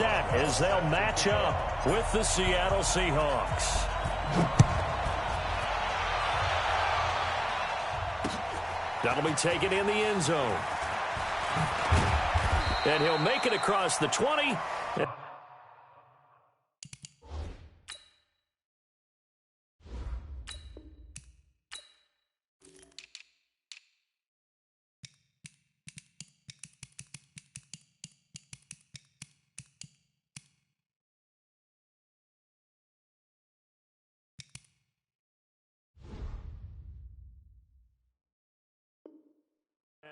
set as they'll match up with the Seattle Seahawks. That'll be taken in the end zone. And he'll make it across the 20.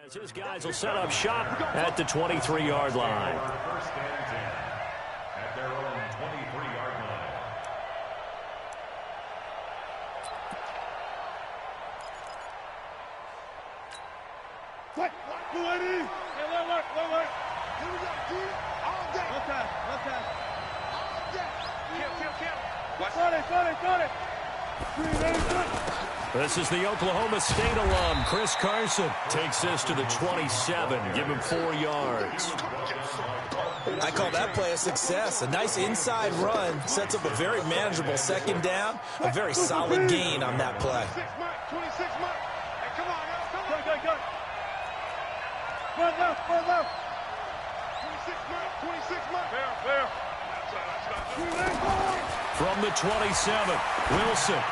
As his guys will set up shop at the 23-yard line. First and 10 at their own 23-yard line. What? Hey, look. Here we go. All day. Left hand. All day. Kill. Got it. This is the Oklahoma State alum, Chris Carson. Takes this to the 27, give him 4 yards. I call that play a success. A nice inside run sets up a very manageable second down. A very solid gain on that play. 26 mark. Hey, come on now. Go. Run left. 26 mark. Fair. From the 27, Wilson.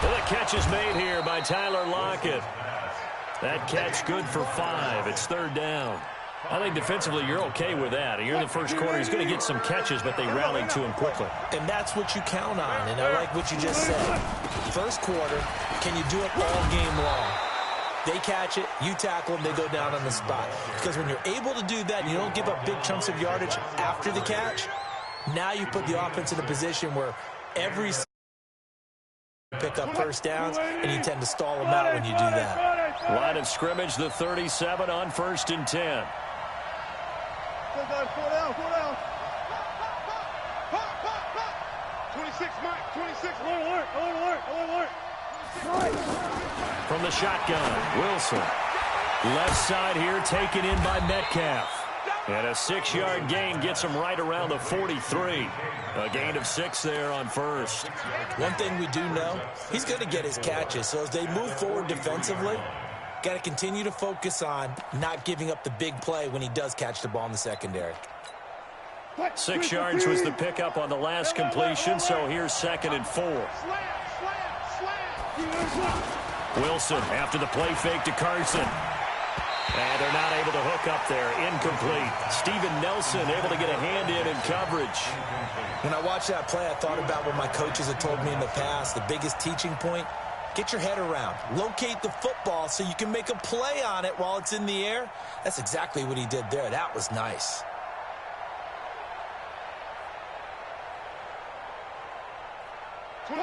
Well, the catch is made here by Tyler Lockett. That catch good for 5. It's 3rd down. I think defensively you're okay with that. You're in the first quarter. He's going to get some catches, but they rallied to him quickly. And that's what you count on, and I like what you just said. First quarter, can you do it all game long? They catch it, you tackle them, they go down on the spot. Because when you're able to do that and you don't give up big chunks of yardage after the catch, now you put the offense in a position where every pick up first downs, and you tend to stall them out when you do that. Line of scrimmage, the 37 on 1st and 10. Go down. 26, Mike. 26. Alert. From the shotgun, Wilson. Left side here, taken in by Metcalf. And a 6-yard gain gets him right around the 43. A gain of 6 there on 1st. One thing we do know, he's going to get his catches. So as they move forward defensively, got to continue to focus on not giving up the big play when he does catch the ball in the secondary. 6 yards was the pickup on the last completion, so here's 2nd and 4. Wilson after the play fake to Carson. And they're not able to hook up there. Incomplete. Steven Nelson able to get a hand in coverage. When I watched that play, I thought about what my coaches had told me in the past. The biggest teaching point, get your head around. Locate the football so you can make a play on it while it's in the air. That's exactly what he did there. That was nice.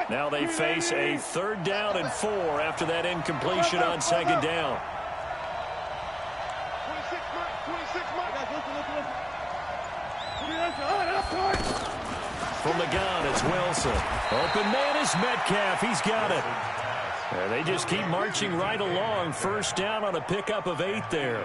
Now they face a 3rd down and 4 after that incompletion on 2nd down. From the gun, it's Wilson. Open man is Metcalf. He's got it. And they just keep marching right along. 1st down on a pickup of 8 there.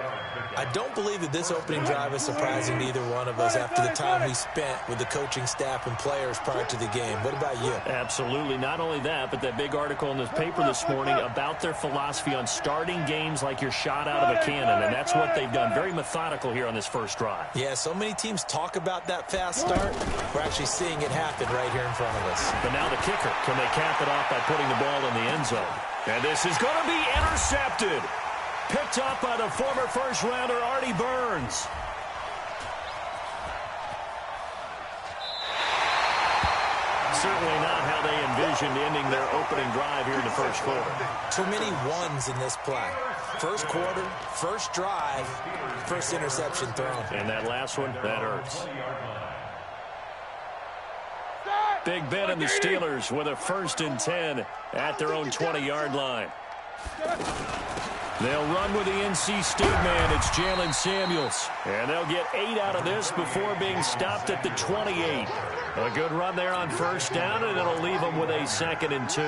I don't believe that this opening drive is surprising to either one of us after the time we spent with the coaching staff and players prior to the game. What about you? Absolutely. Not only that, but that big article in the paper this morning about their philosophy on starting games like you're shot out of a cannon, and that's what they've done. Very methodical here on this first drive. Yeah, so many teams talk about that fast start. We're actually seeing it happen right here in front of us. But now the kicker. Can they cap it off by putting the ball in the end zone? And this is going to be intercepted. Picked up by the former first-rounder, Artie Burns. Certainly not how they envisioned ending their opening drive here in the first quarter. Too many ones in this play. First quarter, first drive, first interception thrown. And that last one, that hurts. Big Ben and the Steelers with a 1st and 10 at their own 20-yard line. They'll run with the NC State man. It's Jalen Samuels. And they'll get 8 out of this before being stopped at the 28. A good run there on 1st down, and it'll leave them with a 2nd and 2.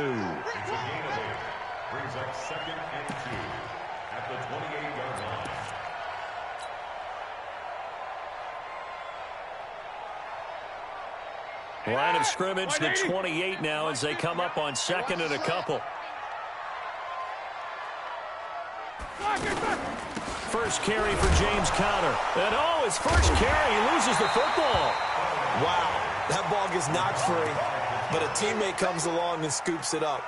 Brings up 2nd and 2 at the 28-yard line. Line of scrimmage, the 28 now as they come up on second and a couple. First carry for James Conner. And his first carry, he loses the football. Wow, that ball gets knocked free, but a teammate comes along and scoops it up.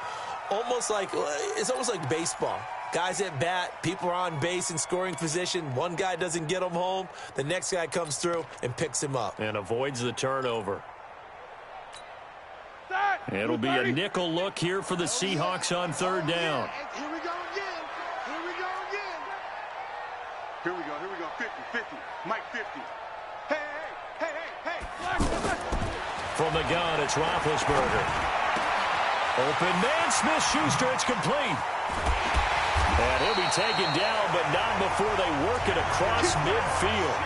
It's almost like baseball. Guys at bat, people are on base in scoring position. One guy doesn't get him home. The next guy comes through and picks him up. And avoids the turnover. It'll be a nickel look here for the Seahawks on third down. Here we go again. Here we go again. Here we go. 50. Mike 50. Hey. From the gun, it's Roethlisberger. Open man, Smith-Schuster, it's complete. And he'll be taken down, but not before they work it across midfield.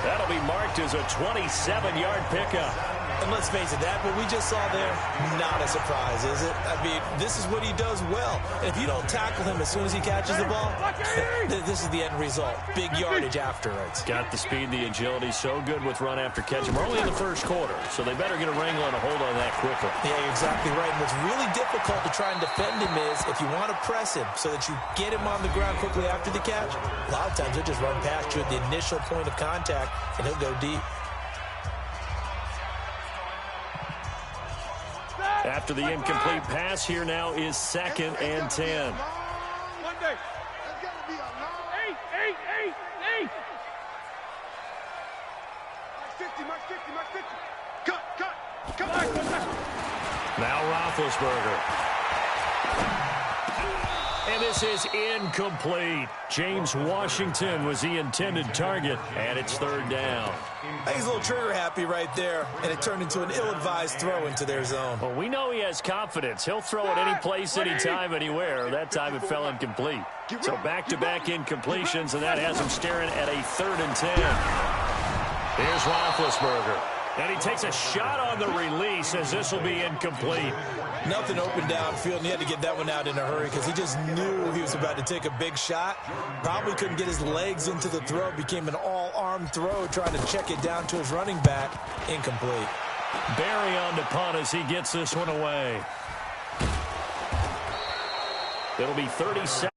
That'll be marked as a 27-yard pickup. And let's face it, that what we just saw there, not a surprise, is it? I mean, this is what he does well. And if you don't tackle him as soon as he catches the ball, this is the end result. Big yardage afterwards. Got the speed, the agility, so good with run after catch. We're only in the first quarter, so they better get a wrangle and a hold on that quickly. Yeah, you're exactly right. And what's really difficult to try and defend him is if you want to press him so that you get him on the ground quickly after the catch, a lot of times he'll just run past you at the initial point of contact, and he'll go deep. After the incomplete pass, here now is 2nd and 10. Monday. It's got to be a long. Eight. Mark 50. Cut. Now Roethlisberger. And this is incomplete. James Washington was the intended target, and it's third down. He's a little trigger happy right there, and it turned into an ill-advised throw into their zone. Well, we know he has confidence. He'll throw it any place, anytime, anywhere. That time it fell incomplete. So back-to-back incompletions, and that has him staring at a 3rd and 10. Here's Roethlisberger. And he takes a shot on the release as this will be incomplete. Nothing open downfield, and he had to get that one out in a hurry because he just knew he was about to take a big shot. Probably couldn't get his legs into the throw. Became an all-arm throw, trying to check it down to his running back. Incomplete. Barry on the punt as he gets this one away. It'll be 37.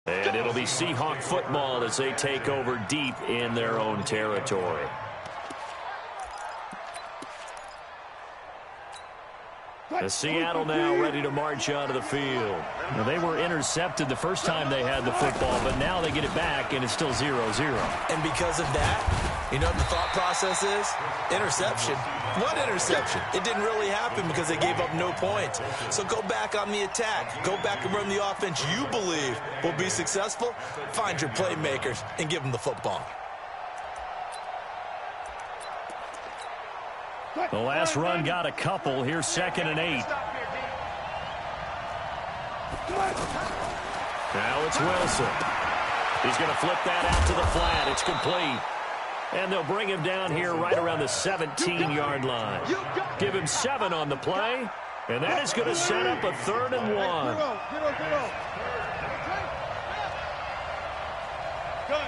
And it'll be Seahawk football as they take over deep in their own territory. As Seattle now ready to march onto the field. Now, they were intercepted the first time they had the football, but now they get it back, and it's still 0-0. And because of that, you know what the thought process is? Interception. What interception? It didn't really happen because they gave up no points. So go back on the attack. Go back and run the offense you believe will be successful. Find your playmakers and give them the football. The last run got a couple. Here's 2nd and 8. Now it's Wilson. He's going to flip that out to the flat. It's complete. And they'll bring him down here right around the 17-yard line. Give him 7 on the play. And that is going to set up a 3rd and 1. Good. Got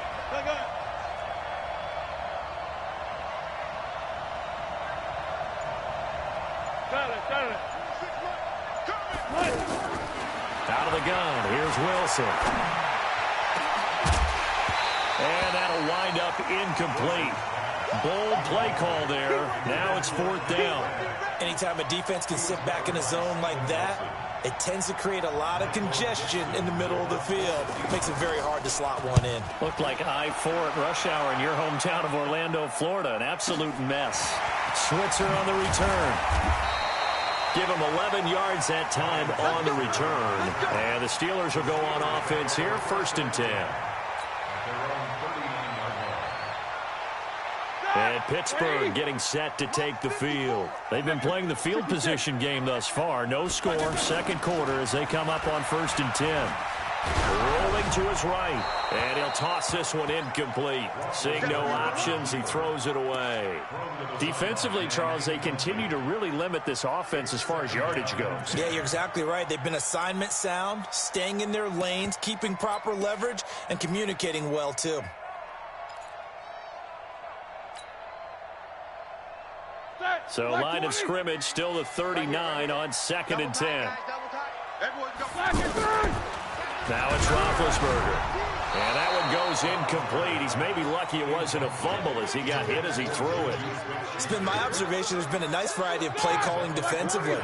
it. Out of the gun, here's Wilson. And that'll wind up incomplete. Bold play call there. Now it's 4th down. Anytime a defense can sit back in a zone like that, it tends to create a lot of congestion in the middle of the field. Makes it very hard to slot one in. Looked like I-4 at rush hour in your hometown of Orlando, Florida. An absolute mess. Switzer on the return. Give him 11 yards that time on the return. And the Steelers will go on offense here, 1st and 10. And Pittsburgh getting set to take the field. They've been playing the field position game thus far. No score, 2nd quarter as they come up on 1st and 10. Rolling to his right. And he'll toss this one incomplete. Seeing no options, he throws it away. Defensively, Charles, they continue to really limit this offense as far as yardage goes. Yeah, you're exactly right. They've been assignment sound, staying in their lanes, keeping proper leverage, and communicating well, too. So line of scrimmage still the 39 on 2nd and 10. Now it's Roethlisberger. And that one goes incomplete. He's maybe lucky it wasn't a fumble as he got hit as he threw it. It's been my observation there's been a nice variety of play calling defensively.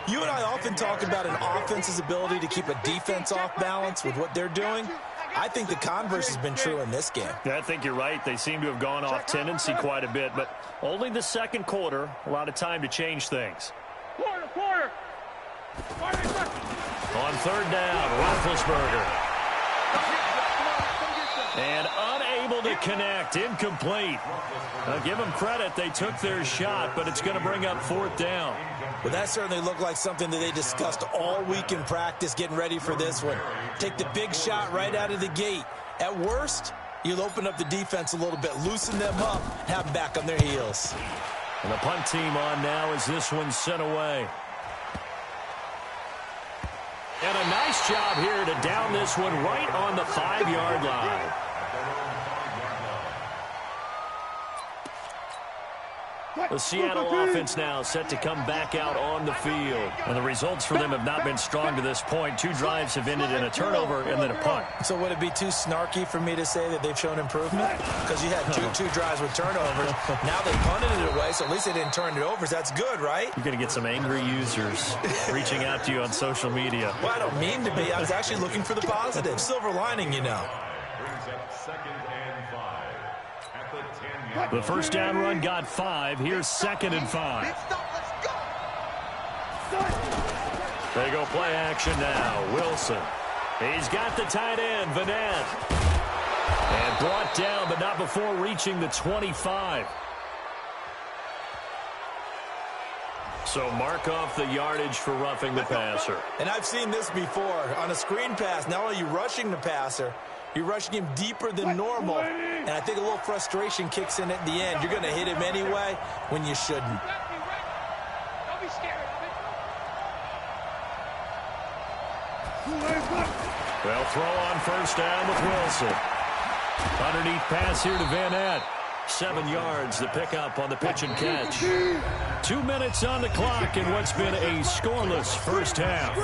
You and I often talk about an offense's ability to keep a defense off balance with what they're doing. I think the converse has been true in this game. Yeah, I think you're right. They seem to have gone off tendency quite a bit, but only the second quarter, a lot of time to change things. Quarter. On 3rd down, Roethlisberger. And unable to connect, incomplete. Now, give them credit, they took their shot, but it's going to bring up 4th down. Well, that certainly looked like something that they discussed all week in practice getting ready for this one. Take the big shot right out of the gate. At worst, you'll open up the defense a little bit, loosen them up, and have them back on their heels. And the punt team on now as this one's sent away. And a nice job here to down this one right on the 5-yard line. The Seattle offense now set to come back out on the field. And the results for them have not been strong to this point. 2 drives have ended in a turnover and then a punt. So would it be too snarky for me to say that they've shown improvement? Because you had two drives with turnovers. Now they punted it away, so at least they didn't turn it over. So that's good, right? You're going to get some angry users reaching out to you on social media. Well, I don't mean to be. I was actually looking for the positive. Silver lining, you know. Brings up 2nd and 5 at the 10-yard line. The first down run got 5. Here's 2nd and 5. They go play action now. Wilson. He's got the tight end, Vanette. And brought down, but not before reaching the 25. So mark off the yardage for roughing the passer. And I've seen this before. On a screen pass, not only are you rushing the passer, you're rushing him deeper than normal. And I think a little frustration kicks in at the end. You're going to hit him anyway when you shouldn't. Don't be scared of it. They'll throw on first down with Wilson. Underneath pass here to Vanette. 7 yards, the pickup on the pitch and catch. 2 minutes on the clock in what's been a scoreless first half.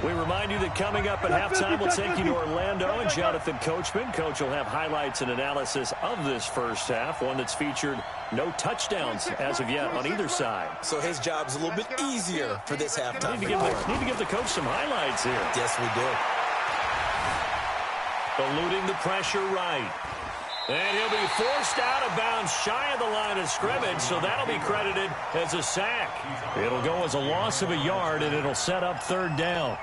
We remind you that coming up at halftime, we'll take you to Orlando and Jonathan Coachman. Coach will have highlights and analysis of this first half, one that's featured no touchdowns as of yet on either side. So his job's a little bit easier for this halftime. Need to give the coach some highlights here. Yes, we do. Eluding the pressure right. And he'll be forced out of bounds shy of the line of scrimmage, so that'll be credited as a sack. It'll go as a loss of a yard, and it'll set up 3rd down.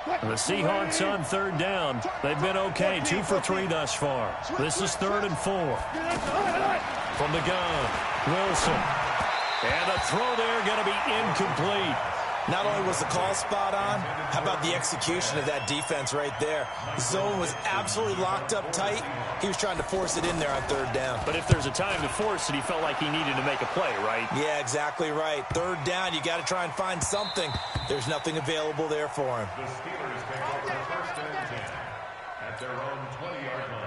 The Seahawks on 3rd down. They've been okay, 2 for 3 thus far. This is 3rd and 4. From the gun, Wilson. And a throw there going to be incomplete. Not only was the call spot on, how about the execution of that defense right there? The zone was absolutely locked up tight. He was trying to force it in there on 3rd down. But if there's a time to force it, he felt like he needed to make a play, right? Yeah, exactly right. 3rd down, you got to try and find something. There's nothing available there for him. The Steelers pick up their 1st and 10 at their own 20-yard line.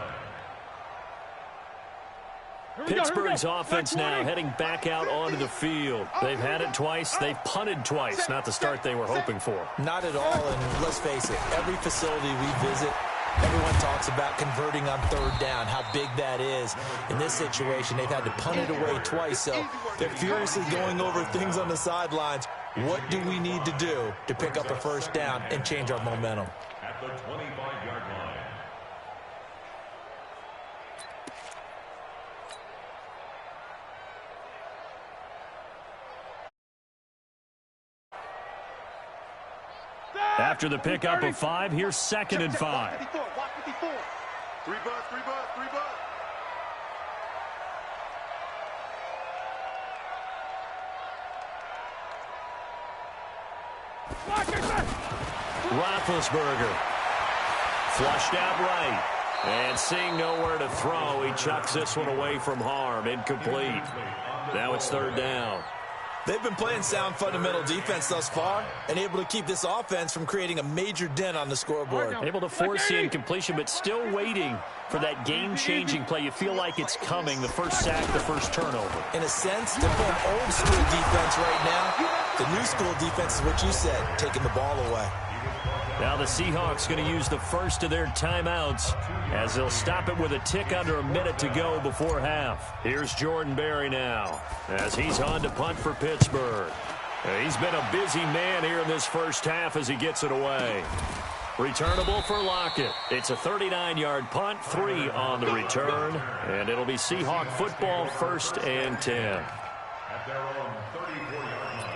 Pittsburgh's offense now heading back out onto the field. They've had it twice. They've punted twice. Not the start they were hoping for. Not at all, and let's face it, every facility we visit, everyone talks about converting on 3rd down, how big that is. In this situation, they've had to punt it away twice, so they're furiously going over things on the sidelines. What do we need to do to pick up a 1st down and change our momentum? At the 25-yard line. After the pickup of 5, here's 2nd and 5. 3 bus. Roethlisberger. Flushed out right. And seeing nowhere to throw, he chucks this one away from harm. Incomplete. Now it's 3rd down. They've been playing sound fundamental defense thus far and able to keep this offense from creating a major dent on the scoreboard. Able to force the incompletion, but still waiting for that game-changing play. You feel like it's coming, the first sack, the first turnover. In a sense, they're playing old school defense right now. The new school defense is what you said, taking the ball away. Now the Seahawks going to use the first of their timeouts as they'll stop it with a tick under a minute to go before half. Here's Jordan Berry now as he's on to punt for Pittsburgh. He's been a busy man here in this first half as he gets it away. Returnable for Lockett. It's a 39-yard punt, 3 on the return, and it'll be Seahawk football, 1st and 10. At their own 34-yard line.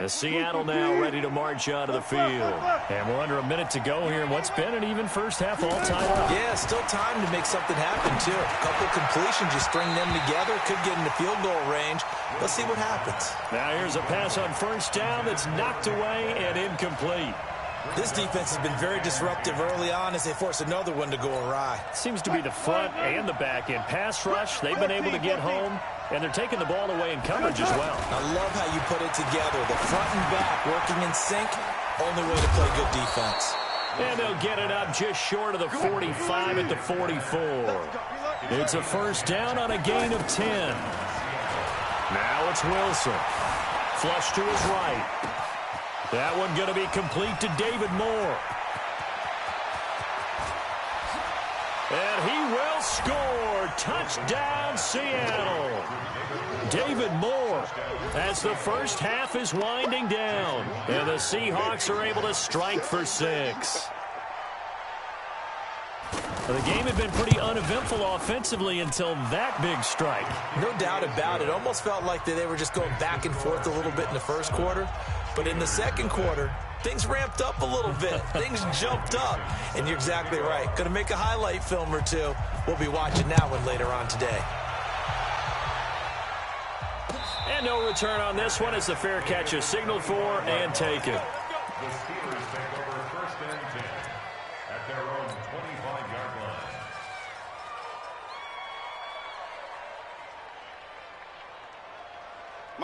Seattle now ready to march out of the field. And we're under a minute to go here in what's been an even first half all tied up. Yeah, still time to make something happen, too. A couple completions, you string them together, could get into field goal range. Let's see what happens. Now here's a pass on first down that's knocked away and incomplete. This defense has been very disruptive early on as they force another one to go awry. Seems to be the front and the back end. Pass rush, they've been able to get home, and they're taking the ball away in coverage as well. I love how you put it together. The front and back working in sync, only way to play good defense. And they'll get it up just short of the 45 at the 44. It's a first down on a gain of 10. Now it's Wilson. Flush to his right. That one going to be complete to David Moore. And he will score. Touchdown, Seattle. David Moore as the first half is winding down. And the Seahawks are able to strike for 6. The game had been pretty uneventful offensively until that big strike. No doubt about it. Almost felt like they were just going back and forth a little bit in the first quarter. But in the second quarter, things ramped up a little bit. Things jumped up. And you're exactly right. Going to make a highlight film or two. We'll be watching that one later on today. And no return on this one as the fair catch is signaled for and taken. The Steelers take over 1st and 10 at their own 25-yard line.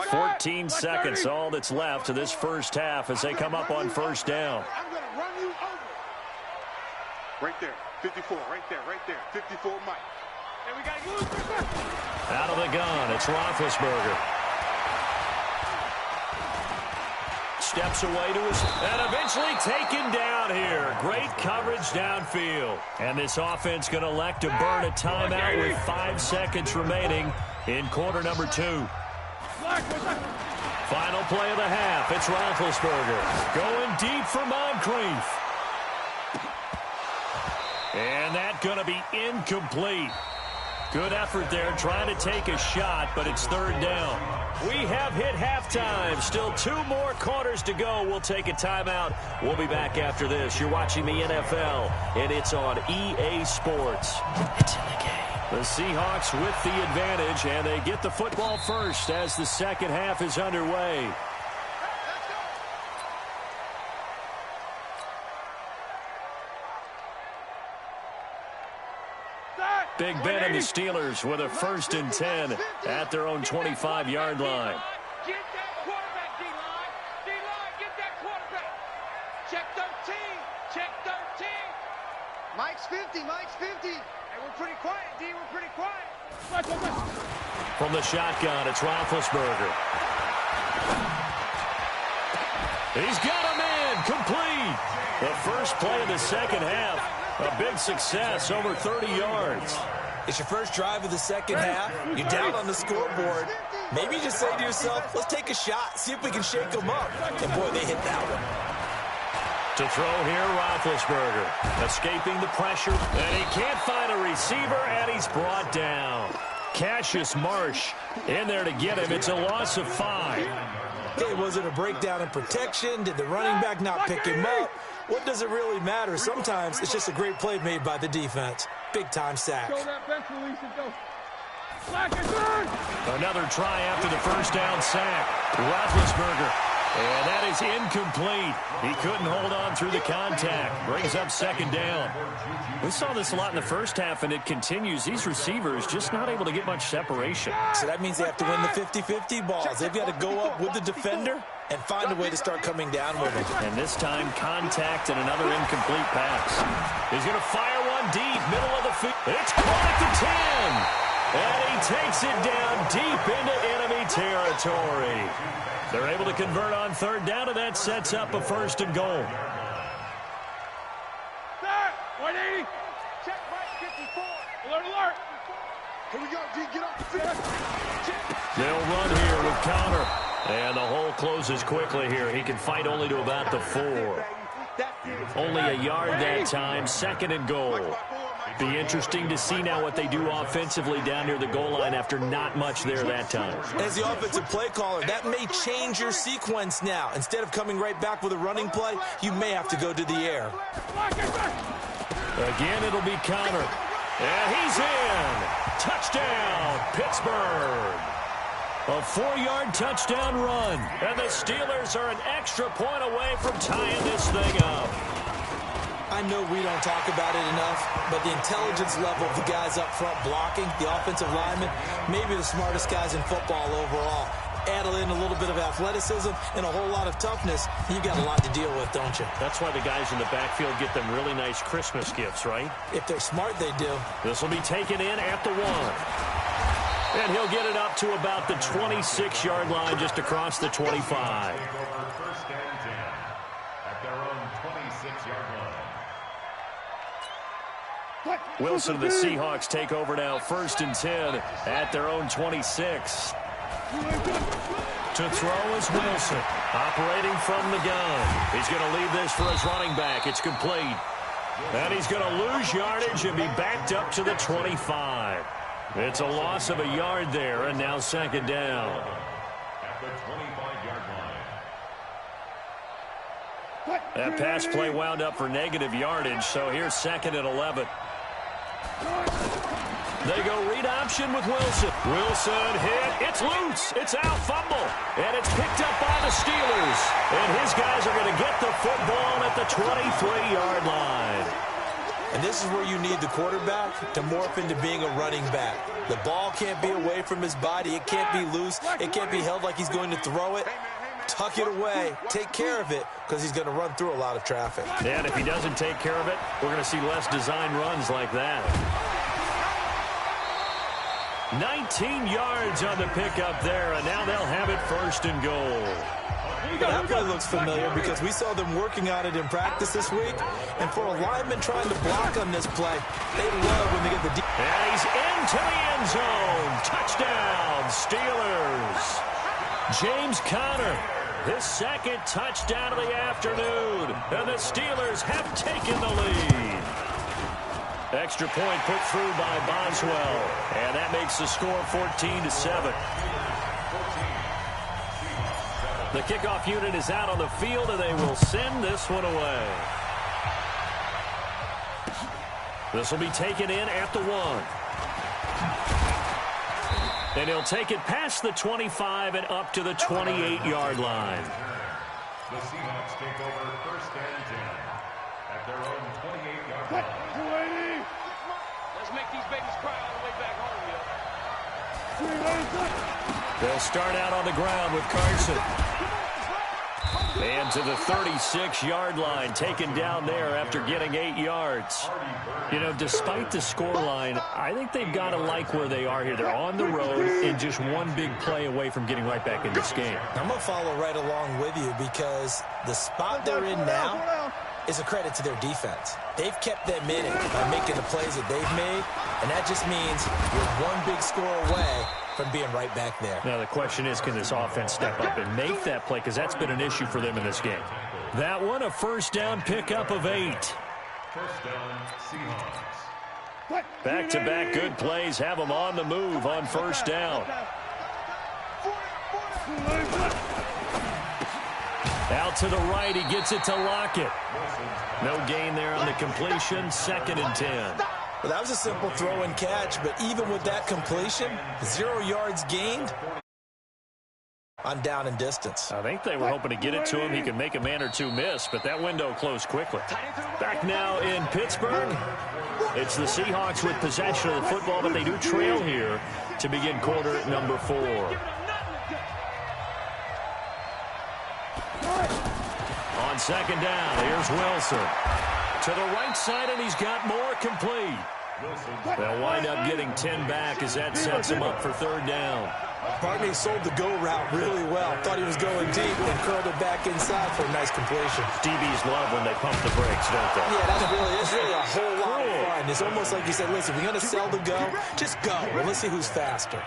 14 seconds, all that's left to this first half as they come up on first down. I'm going to run you over. Right there. 54. Right there. 54, Mike. And we got to move. Out of the gun, it's Roethlisberger. Steps away to his, and eventually taken down here. Great coverage downfield. And this offense going to elect to burn a timeout with 5 seconds remaining in quarter number 2. Final play of the half. It's Roethlisberger going deep for Moncrief. And that's going to be incomplete. Good effort there trying to take a shot, but it's 3rd down. We have hit halftime. Still 2 more quarters to go. We'll take a timeout. We'll be back after this. You're watching the NFL, and it's on EA Sports. It's in the game. The Seahawks with the advantage, and they get the football first as the second half is underway. Big Ben and the Steelers with a 1st and 10 at their own 25-yard line. Get that quarterback, D-line. D-line, get that quarterback. Check 13. Check 13. Mike's 50. Mike's 50. Hey, we're pretty quiet, D. We're pretty quiet. From the shotgun, it's Roethlisberger. He's got a man complete. The first play of the second half. A big success, over 30 yards. It's your first drive of the second half. You're down on the scoreboard. Maybe you just say to yourself, let's take a shot, see if we can shake them up. And, boy, they hit that one. To throw here, Roethlisberger. Escaping the pressure, and he can't find a receiver, and he's brought down. Cassius Marsh in there to get him. It's a loss of 5. Hey, was it a breakdown in protection? Did the running back not pick him up? What does it really matter? Sometimes it's just a great play made by the defense. Big-time sack. Show that bench release and go. Another try after the first down sack. Roethlisberger And that is incomplete. He couldn't hold on through the contact. Brings up second down. We saw this a lot in the first half, and it continues. These receivers just not able to get much separation. So that means they have to win the 50-50 balls. They've got to go up with the defender and find a way to start coming down with it. And this time, contact and another incomplete pass. He's going to fire one deep, middle of the field. It's caught at the 10. And he takes it down deep into enemy territory. They're able to convert on third down, and that sets up a first and goal. 180. Check right 54. Alert, alert. Here we go, D. Get off the field. They'll run here with Connor. And the hole closes quickly here. He can fight only to about the 4. Only a yard that time, second and goal. Be interesting to see now what they do offensively down near the goal line after not much there that time. As the offensive play caller, that may change your sequence now. Instead of coming right back with a running play, you may have to go to the air. Again, it'll be Connor. And he's in. Touchdown, Pittsburgh. A 4-yard touchdown run. And the Steelers are an extra point away from tying this thing up. I know we don't talk about it enough, but the intelligence level of the guys up front blocking, the offensive linemen, maybe the smartest guys in football overall. Add in a little bit of athleticism and a whole lot of toughness, you've got a lot to deal with, don't you? That's why the guys in the backfield get them really nice Christmas gifts, right? If they're smart, they do. This will be taken in at the 1. And he'll get it up to about the 26-yard line just across the 25. First and 10 at their own 26-yard line. Wilson and the Seahawks take over now, first and 10 at their own 26. To throw is Wilson, operating from the gun. He's going to leave this for his running back. It's complete. And he's going to lose yardage and be backed up to the 25. It's a loss of a yard there, and now second down. At the 25-yard line. That pass play wound up for negative yardage, so here's second and 11. They go read option with Wilson. Wilson hit. It's loose. It's out. Fumble. And it's picked up by the Steelers. And his guys are going to get the football at the 23-yard line. And this is where you need the quarterback to morph into being a running back. The ball can't be away from his body. It can't be loose. It can't be held like he's going to throw it. Tuck it away. Take care of it because he's going to run through a lot of traffic. And if he doesn't take care of it, we're going to see less design runs like that. 19 yards on the pickup there, and now they'll have it first and goal. That play looks familiar because we saw them working on it in practice this week. And for a lineman trying to block on this play, they love when they get the deep. And he's into the end zone. Touchdown, Steelers. James Conner, his second touchdown of the afternoon. And the Steelers have taken the lead. Extra point put through by Boswell. And that makes the score 14-7. The kickoff unit is out on the field, and they will send this one away. This will be taken in at the 1. And he'll take it past the 25 and up to the 28-yard line. The Seahawks take over first and 10 at their own 28-yard line. Let's make these babies cry all the way back home, yo. They'll start out on the ground with Carson. And to the 36-yard line, taken down there after getting 8 yards. You know, despite the scoreline, I think they've got to like where they are here. They're on the road and just one big play away from getting right back in this game. I'm going to follow right along with you because the spot they're in now is a credit to their defense. They've kept them in it by making the plays that they've made, and that just means you're one big score away from being right back there. Now the question is, can this offense step up and make that play? Because that's been an issue for them in this game. That one, a first down pickup of 8. First down, Seahawks. Back-to-back good plays have them on the move on first down. Out to the right, he gets it to Lockett. No gain there on the completion, second and 10. Well, that was a simple throw and catch, but even with that completion, 0 yards gained, on down and distance. I think they were hoping to get it to him. He could make a man or two miss, but that window closed quickly. Back now in Pittsburgh. It's the Seahawks with possession of the football, but they do trail here to begin quarter number 4. On second down, here's Wilson. To the right side, and he's got more complete. They'll wind up getting 10 back as that sets him up for third down. Barney sold the go route really well. Thought he was going deep and curled it back inside for a nice completion. DBs love when they pump the brakes, don't they? Yeah, it's really a whole lot of fun. It's almost like you said, listen, we're going to sell the go. Just go. Well, let's see who's faster.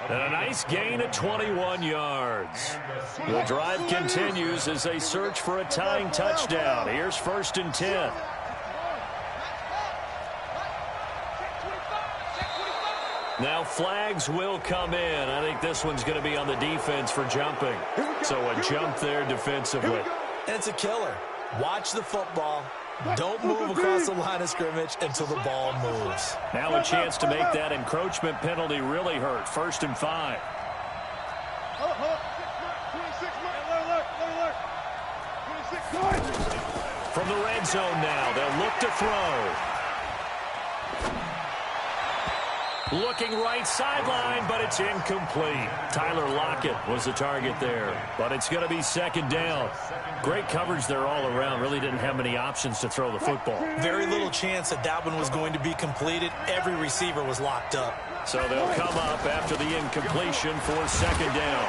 And a nice gain of 21 yards. The drive continues as they search for a tying touchdown. Here's 1st and 10. Now flags will come in. I think this one's going to be on the defense for jumping. So a jump there defensively. And it's a killer. Watch the football. Don't move across the line of scrimmage until the ball moves. Now a chance to make that encroachment penalty really hurt. 1st and 5. From the red zone now, they'll look to throw. Looking right sideline, but it's incomplete. Tyler Lockett was the target there, but it's going to be second down. Great coverage there all around. Really didn't have many options to throw the football. Very little chance that one was going to be completed. Every receiver was locked up. So they'll come up after the incompletion for second down.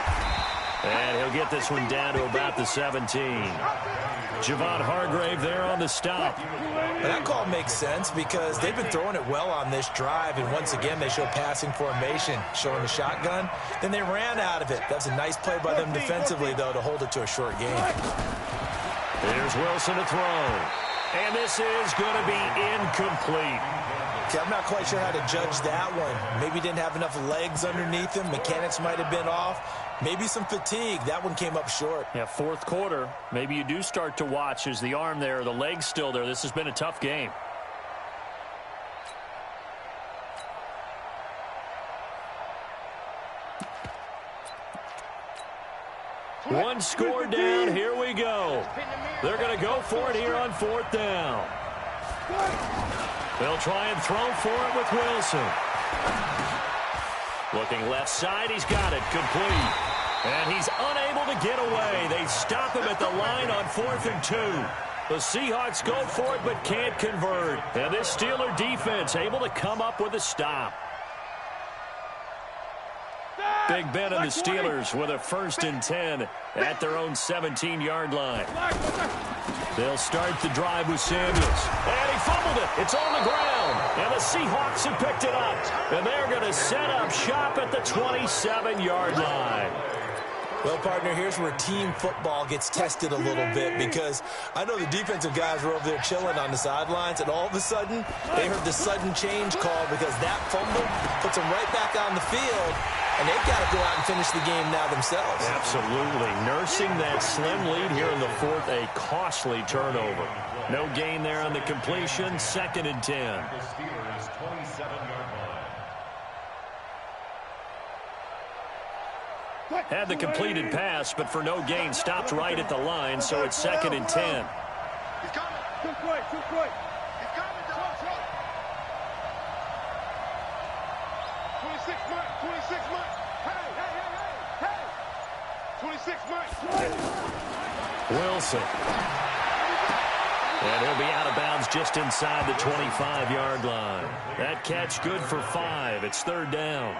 And he'll get this one down to about the 17. Javon Hargrave there on the stop. But that call makes sense because they've been throwing it well on this drive, and once again they show passing formation, showing the shotgun. Then they ran out of it. That's a nice play by them defensively, though, to hold it to a short game. Here's Wilson to throw. And this is going to be incomplete. See, I'm not quite sure how to judge that one. Maybe didn't have enough legs underneath him. Mechanics might have been off. Maybe some fatigue. That one came up short. Yeah, 4th quarter. Maybe you do start to watch as the arm there, the leg's still there. This has been a tough game. One score down. Here we go. They're going to go for it here on 4th down. They'll try and throw for it with Wilson. Looking left side, he's got it complete. And he's unable to get away. They stop him at the line on 4th and 2. The Seahawks go for it but can't convert. And this Steeler defense able to come up with a stop. Big Ben and the Steelers with a 1st and 10 at their own 17-yard line. They'll start the drive with Samuels. And he fumbled it. It's on the ground. And the Seahawks have picked it up. And they're going to set up shop at the 27-yard line. Well, partner, here's where team football gets tested a little bit because I know the defensive guys were over there chilling on the sidelines, and all of a sudden, they heard the sudden change call because that fumble puts them right back on the field, and they've got to go out and finish the game now themselves. Absolutely. Nursing that slim lead here in the 4th, a costly turnover. No gain there on the completion, 2nd and 10. The Steelers' 27-yard line. Had the completed pass, but for no gain, stopped right at the line, so it's 2nd and 10. He's coming. Too quick. He's coming. 26 months. Hey. 26 months. Wilson. And he'll be out of bounds just inside the 25-yard line. That catch good for 5. It's 3rd down.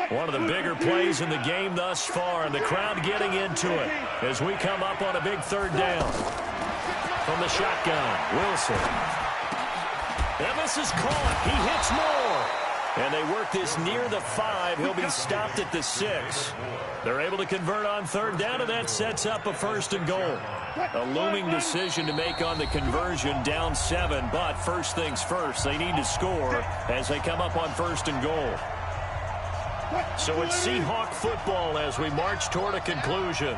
One of the bigger plays in the game thus far, and the crowd getting into it as we come up on a big 3rd down. From the shotgun, Wilson. And this is caught. He hits more. And they work this near the 5. He'll be stopped at the 6. They're able to convert on 3rd down, and that sets up a 1st and goal. A looming decision to make on the conversion, down 7. But first things first, they need to score as they come up on 1st and goal. So it's Seahawk football as we march toward a conclusion.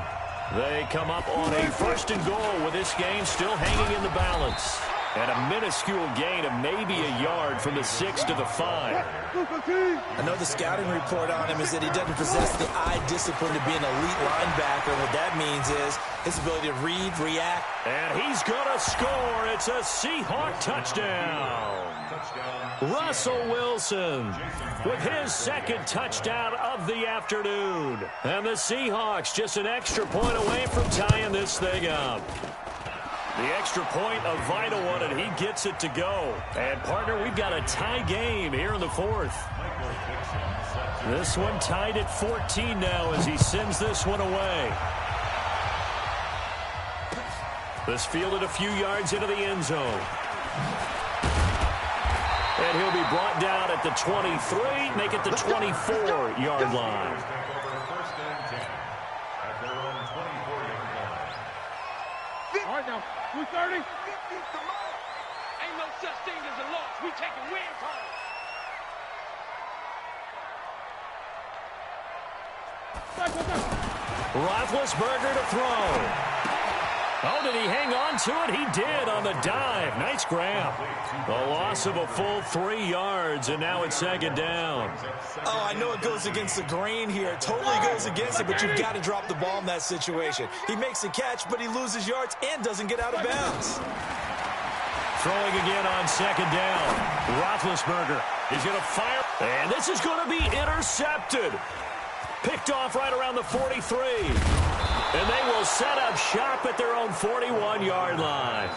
They come up on a 1st and goal with this game still hanging in the balance. And a minuscule gain of maybe a yard from the 6 to the 5. I know the scouting report on him is that he doesn't possess the eye discipline to be an elite linebacker. And what that means is his ability to read, react. And he's going to score. It's a Seahawk touchdown. Russell Wilson with his second touchdown of the afternoon. And the Seahawks just an extra point away from tying this thing up. The extra point, a vital one, and he gets it to go. And, partner, we've got a tie game here in the fourth. This one tied at 14 now as he sends this one away. This fielded a few yards into the end zone. And he'll be brought down at the 23, make it the 24-yard line. All right, now, 230. Ain't no such thing as a loss. We taking wins home. Roethlisberger to throw. Oh, did he hang on to it? He did on the dive. Nice grab. A loss of a full 3 yards, and now it's second down. Oh, I know it goes against the grain here. It totally goes against it, but you've got to drop the ball in that situation. He makes a catch, but he loses yards and doesn't get out of bounds. Throwing again on second down. Roethlisberger is going to fire, and this is going to be intercepted. Picked off right around the 43. And they will set up shop at their own 41-yard line.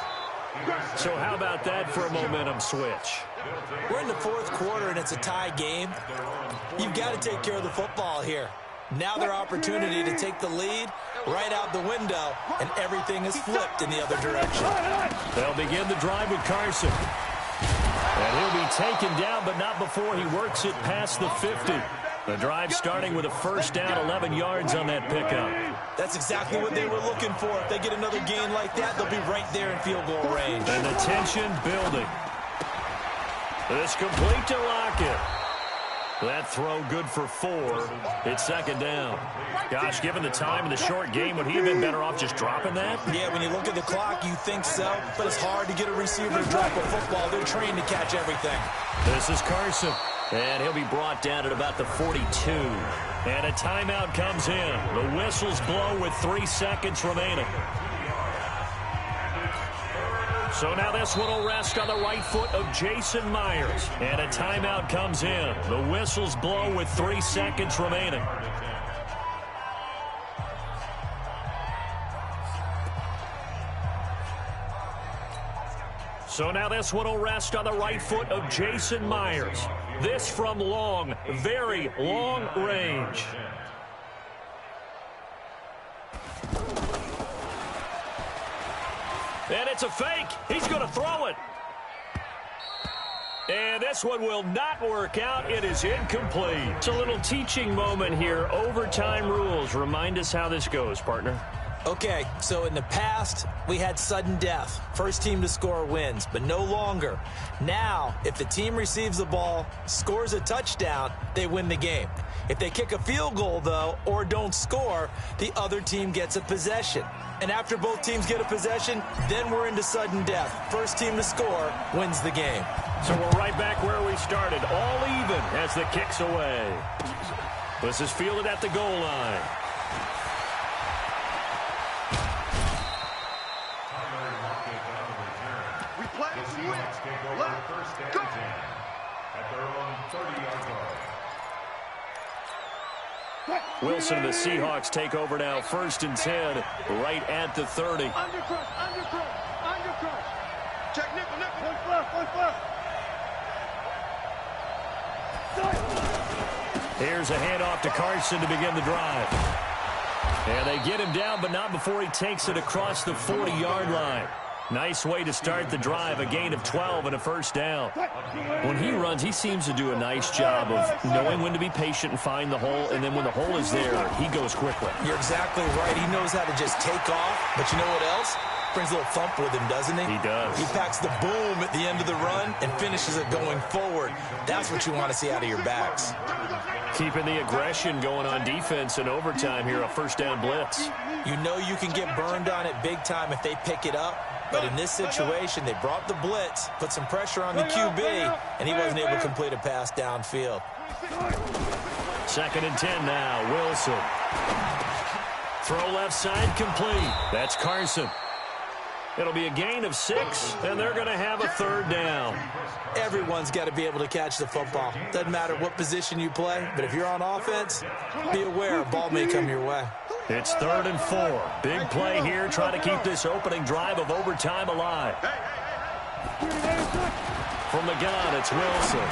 So how about that for a momentum switch? We're in the fourth quarter, and it's a tie game. You've got to take care of the football here. Now their opportunity to take the lead right out the window, and everything is flipped in the other direction. They'll begin the drive with Carson. And he'll be taken down, but not before he works it past the 50. The drive starting with a first down, 11 yards on that pickup. That's exactly what they were looking for. If they get another gain like that, they'll be right there in field goal range. And the tension building. This complete to Lockett. That throw good for 4. It's second down. Gosh, given the time and the short game, would he have been better off just dropping that? Yeah, when you look at the clock, you think so. But it's hard to get a receiver to drop a football. They're trained to catch everything. This is Carson. And he'll be brought down at about the 42. And a timeout comes in. The whistles blow with 3 seconds remaining. So now this one will rest on the right foot of Jason Myers. And a timeout comes in. The whistles blow with 3 seconds remaining. So now this one will rest on the right foot of Jason Myers. This from long, very long range. And it's a fake. He's going to throw it. And this one will not work out. It is incomplete. It's a little teaching moment here. Overtime rules. Remind us how this goes, partner. Okay, so in the past, we had sudden death. First team to score wins, but no longer. Now, if the team receives the ball, scores a touchdown, they win the game. If they kick a field goal, though, or don't score, the other team gets a possession. And after both teams get a possession, then we're into sudden death. First team to score wins the game. So we're right back where we started, all even as the kick's away. This is fielded at the goal line. Wilson and the Seahawks take over now, 1st and 10, right at the 30. Undercrush. Check nickel. One foot. Here's a handoff to Carson to begin the drive. And they get him down, but not before he takes it across the 40-yard line. Nice way to start the drive, a gain of 12 and a first down. When he runs, he seems to do a nice job of knowing when to be patient and find the hole, and then when the hole is there, he goes quickly. You're exactly right. He knows how to just take off, but you know what else? Brings a little thump with him, doesn't he? He does. He packs the boom at the end of the run and finishes it going forward. That's what you want to see out of your backs. Keeping the aggression going on defense in overtime here, a first down blitz. You know you can get burned on it big time if they pick it up. But in this situation, they brought the blitz, put some pressure on the QB, and he wasn't able to complete a pass downfield. 2nd and 10 now. Wilson. Throw left side complete. That's Carson. It'll be a gain of 6, and they're going to have a 3rd down. Everyone's got to be able to catch the football. Doesn't matter what position you play, but if you're on offense, be aware a ball may come your way. It's 3rd and 4. Big play here, trying to keep this opening drive of overtime alive. From the gun, it's Wilson.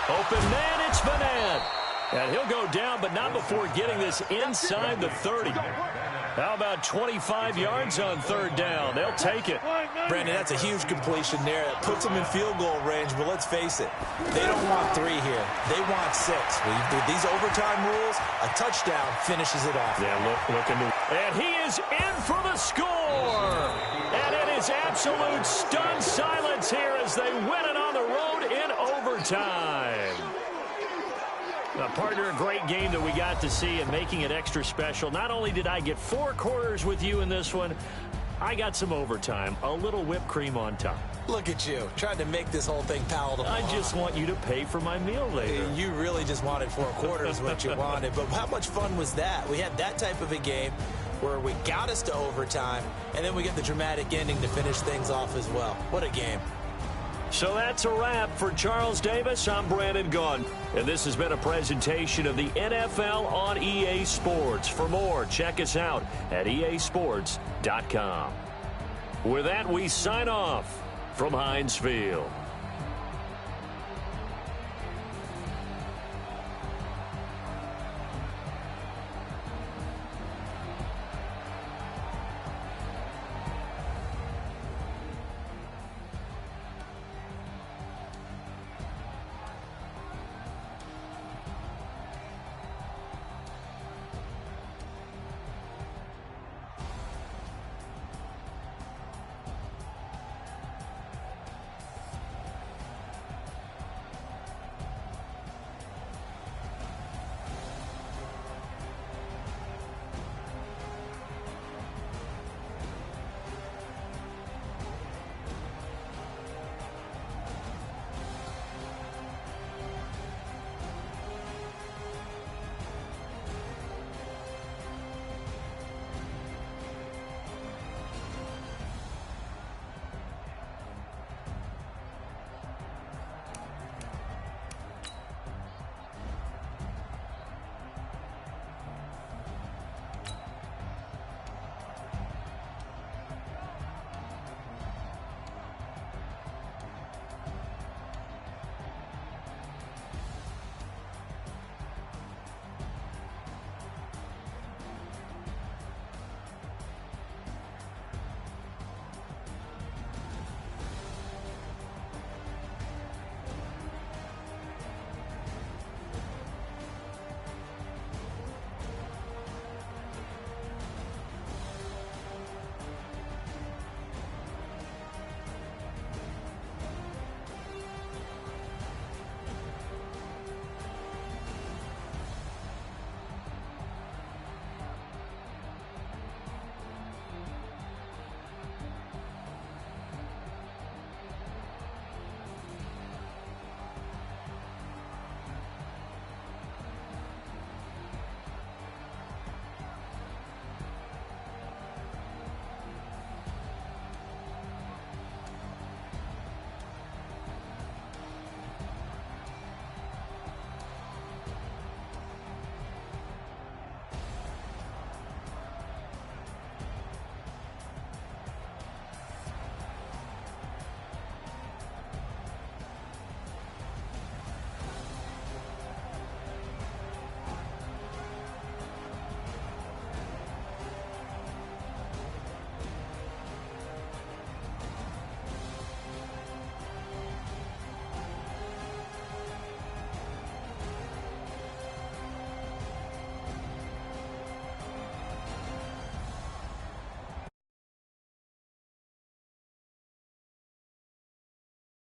Open man, it's Madden. And he'll go down, but not before getting this inside the 30. How about 25 yards on 3rd down? They'll take it. Brandon, that's a huge completion there. That puts them in field goal range, but let's face it, they don't want 3 here. They want 6. With these overtime rules, a touchdown finishes it off. Yeah, look into. And he is in for the score. And it is absolute stunned silence here as they win it on the road in overtime. Partner, a great game that we got to see and making it extra special. Not only did I get 4 quarters with you in this one, I got some overtime, a little whipped cream on top. Look at you, trying to make this whole thing palatable. I just want you to pay for my meal later. You really just wanted 4 quarters what you wanted, but how much fun was that? We had that type of a game where we got us to overtime, and then we get the dramatic ending to finish things off as well. What a game. So that's a wrap for Charles Davis. I'm Brandon Gaudin, and this has been a presentation of the NFL on EA Sports. For more, check us out at easports.com. With that, we sign off from Heinz Field.